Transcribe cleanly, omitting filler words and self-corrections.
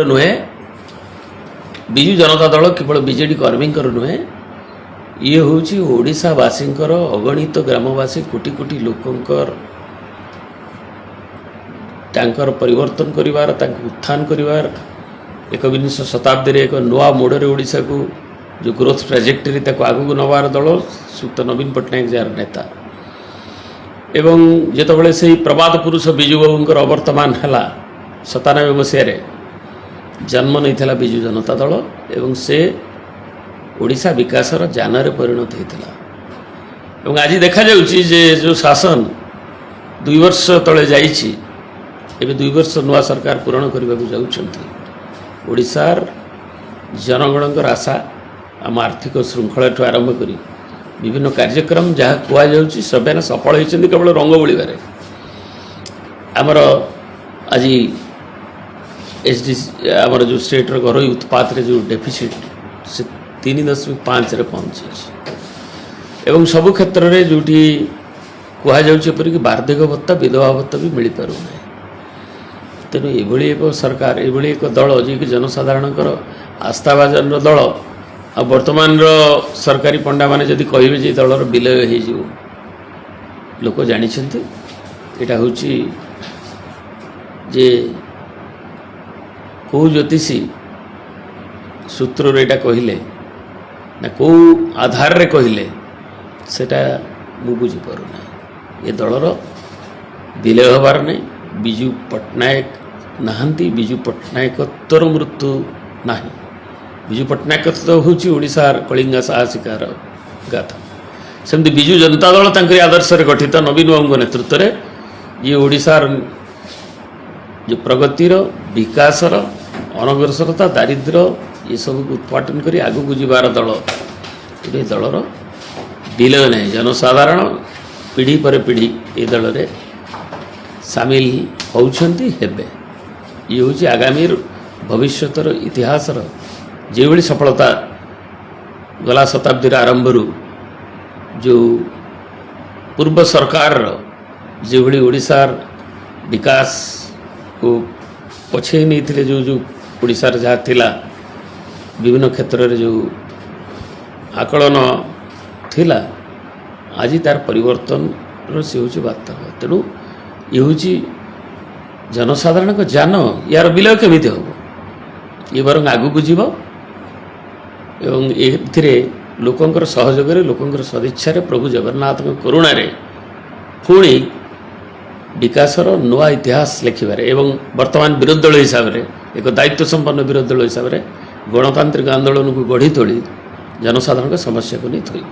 नुहे विजु जनता दल केवल बीजेडी कर्मी नुहे ये हूँ ओडावासी अगणित ग्रामवासी कोटी कोटी लोकंकर परिवर्तन करिवार उत्थान करिवार एकविंश शताब्दी एक नुआ मोड़े ओडिशा को जो ग्रोथ ट्राजेक्टरी आगू नवार दल सुत नवीन पट्टनायक जार नेता एवं जितेबाला से प्रबाद पुरुष विजु बाबूर अवर्तमान है 97 मसीह जन्म नहीं विजु जनता दल एवं से ओडिशा विकासर जानरे परिणत होता एवं आज देखा जाउछि जे जो शासन 2 वर्ष तले जाइछि एबे 2 वर्ष नुआ सरकार पूरण करने को जाउछंती ओडिशार जनगणकर आशा आम आर्थिक श्रृंखला आरंभ करी विभिन्न कार्यक्रम जहाँ कहुच्छी सब सफल होती केवल रंग बोलिबारे आमर आज एचडी आमर जो स्टेटर घरोई उत्पाद रे जो डेफिसिट से 3.5 रे पहुँची एवं सबु क्षेत्र में जोटी कहुच्छी वार्षिक भत्ता विधवा भत्ता भी मिल पार ना तेणु ये एक सरकार ये एक दल जी कि जनसाधारण आस्थाभाजन दल आ वर्तमान सरकारी पंडा माने जदि कहे जे दलर विलय हो लोक जानी यहाँ हूँ जे कौ ज्योतिषी सूत्र यहाँ कहले ना कौ आधार रे कहले सेटा मु बुझीपारूना ये दलर विलय हबार नहीं विजु पट्टनायक नहांती विजु पट्टनायकत्वर मृत्यु ना विजु पट्टनायकत्व हूँ ओडिशार कलिंगा साहसिकार गाथा सेमती विजु जनता दल तांकरी आदर्श रे गठित नवीन बाबू नेतृत्व में ये ओडिशार जो प्रगतिर विकासर अनग्रसरता दारिद्र ये सब उत्पादन करी आगू को जीवार दल ये दलर विलय नहीं जनसाधारण पीढ़ी पर पीढ़ी ये दल रे सामिल होउछंती हेबे ये हूँ आगामी भविष्यतर इतिहासर जो भाई सफलता गला शताब्दी आरंभ जो पूर्व सरकार जो भाई ओडिशार विकास को पछे नहीं थे जो जो ओडिशार जहाँ थिला विभिन्न क्षेत्र में जो आकलन थिला आज तार परिवर्तन से हूँ वार्ता तेणु ये हूँ जनसाधारण को जान यार विलय केमी हम ये बर आगू को जीव एवं ए लोकंकर सहयोग लोकंकर सदिच्छा प्रभु जगन्नाथ करुणा पुणी विकासर नुआ इतिहास लिखिबारे एवं वर्तमान विरोधी दल हिसाब से एक दायित्व संपन्न विरोधी दल हिसाब से गणतांत्रिक आंदोलन को गढ़ी तोली जनसाधारण समस्या को नहीं थोड़ी